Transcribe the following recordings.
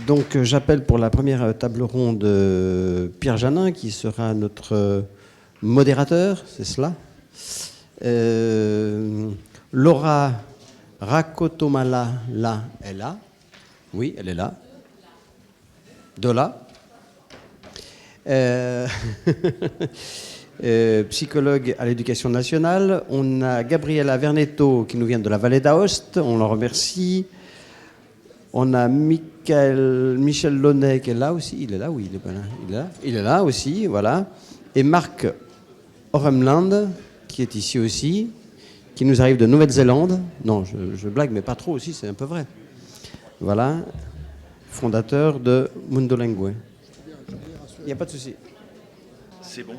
Donc j'appelle pour la première table ronde Pierre Janin, qui sera notre modérateur, c'est cela. Laura Rakotomala, là, est là. Oui, elle est là. De là. Psychologue à l'éducation nationale. On a Gabriela Vernetto qui nous vient de la vallée d'Aoste, on l'en remercie. On a Michel Launay qui est là aussi. Il est là, oui, il est pas là. Il est là aussi, voilà. Et Marc Oremland qui est ici aussi, qui nous arrive de Nouvelle-Zélande. Non, je blague, mais pas trop aussi, c'est un peu vrai. Voilà, fondateur de Mundolingue. Il n'y a pas de souci. C'est bon.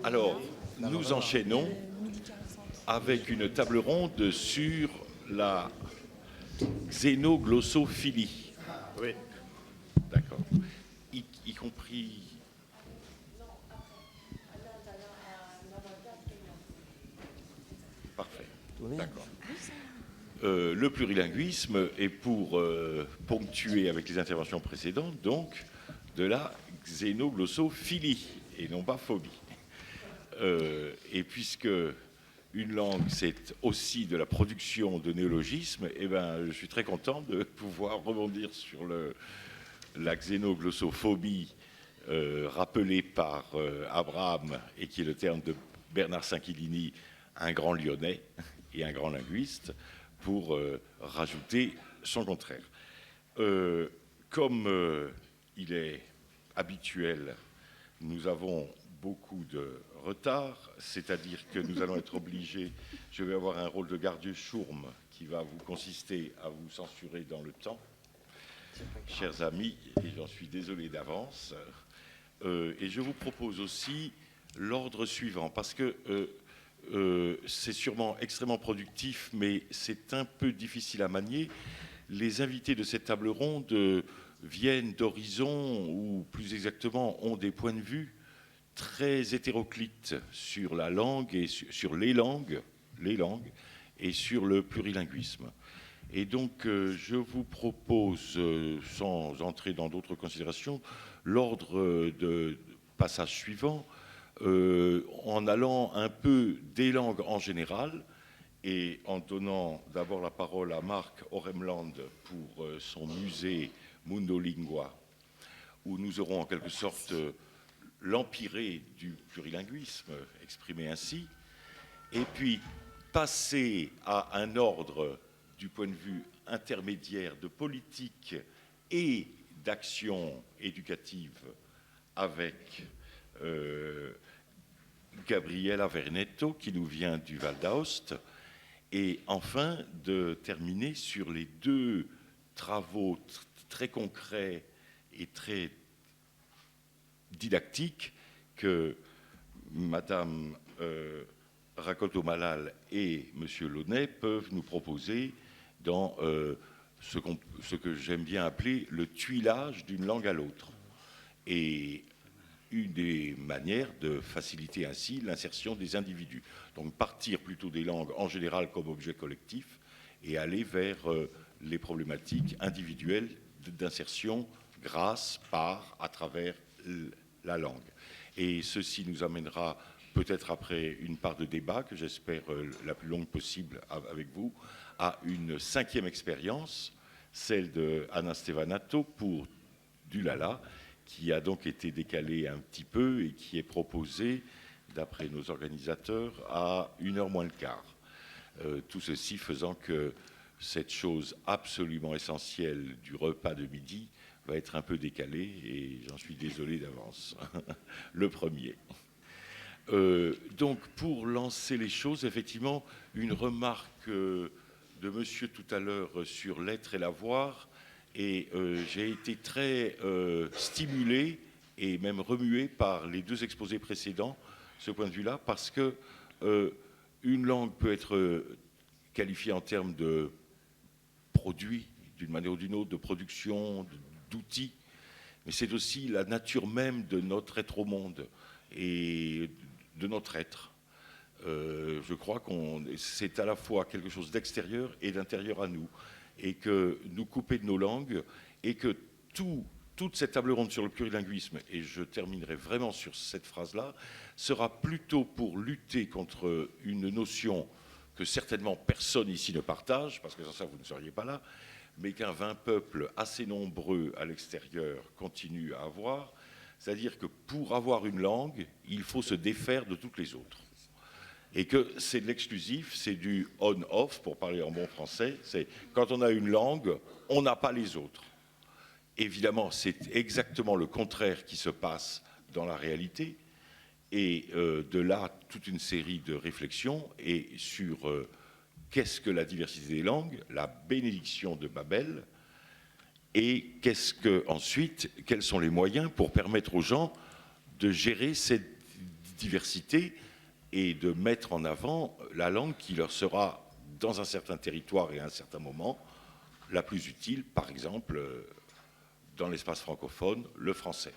Alors, nous enchaînons avec une table ronde sur la xénoglossophilie. Oui. D'accord. Y compris... Parfait. D'accord. Le plurilinguisme est pour ponctuer avec les interventions précédentes, donc, de la xénoglossophilie et non pas phobie. Et puisque une langue, c'est aussi de la production de néologismes, eh ben, je suis très content de pouvoir rebondir sur la xénoglossophobie rappelée par Abraham et qui est le terme de Bernard Saint-Quilini, un grand Lyonnais et un grand linguiste, pour rajouter son contraire. Comme il est habituel, nous avons beaucoup de retard, c'est-à-dire que nous allons être obligés, je vais avoir un rôle de gardieux chourme qui va vous consister à vous censurer dans le temps, chers amis, et j'en suis désolé d'avance. Et je vous propose aussi l'ordre suivant, parce que c'est sûrement extrêmement productif, mais c'est un peu difficile à manier. Les invités de cette table ronde viennent d'horizons, ou plus exactement ont des points de vue très hétéroclites sur la langue et sur les langues et sur le plurilinguisme. Et donc, je vous propose, sans entrer dans d'autres considérations, l'ordre de passage suivant, en allant un peu des langues en général et en donnant d'abord la parole à Marc Oremland pour son musée Mundolingua, où nous aurons en quelque sorte l'empirée du plurilinguisme exprimé ainsi, et puis passer à un ordre du point de vue intermédiaire de politique et d'action éducative avec Gabriela Vernetto, qui nous vient du Val d'Aoste, et enfin de terminer sur les deux travaux très concrets et très didactiques que Madame Rakotomala et Monsieur Launay peuvent nous proposer dans ce que j'aime bien appeler le tuilage d'une langue à l'autre. Et une des manières de faciliter ainsi l'insertion des individus. Donc partir plutôt des langues en général comme objet collectif et aller vers les problématiques individuelles d'insertion grâce, par, à travers la langue. Et ceci nous amènera peut-être après une part de débat, que j'espère la plus longue possible avec vous, à une 5e expérience, celle de Anna Stevanato pour du Lala, qui a donc été décalée un petit peu et qui est proposée, d'après nos organisateurs, à 1h moins le quart. Tout ceci faisant que cette chose absolument essentielle du repas de midi va être un peu décalée, et j'en suis désolé d'avance. Le premier. Donc, pour lancer les choses, effectivement, une remarque de monsieur tout à l'heure sur l'être et l'avoir, et j'ai été très stimulé et même remué par les deux exposés précédents, ce point de vue-là, parce que une langue peut être qualifiée en termes de produit, d'une manière ou d'une autre, de production, d'outils, mais c'est aussi la nature même de notre être au monde et de notre être. Je crois que c'est à la fois quelque chose d'extérieur et d'intérieur à nous, et que nous couper de nos langues, et que toute cette table ronde sur le plurilinguisme, et je terminerai vraiment sur cette phrase-là, sera plutôt pour lutter contre une notion que certainement personne ici ne partage, parce que sans ça vous ne seriez pas là, mais qu'un 20 peuples assez nombreux à l'extérieur continuent à avoir, c'est-à-dire que pour avoir une langue, il faut se défaire de toutes les autres. Et que c'est de l'exclusif, c'est du on-off, pour parler en bon français, c'est quand on a une langue, on n'a pas les autres. Évidemment, c'est exactement le contraire qui se passe dans la réalité, et de là, toute une série de réflexions et sur qu'est-ce que la diversité des langues, la bénédiction de Babel, et ensuite, quels sont les moyens pour permettre aux gens de gérer cette diversité et de mettre en avant la langue qui leur sera, dans un certain territoire et à un certain moment, la plus utile, par exemple, dans l'espace francophone, le français.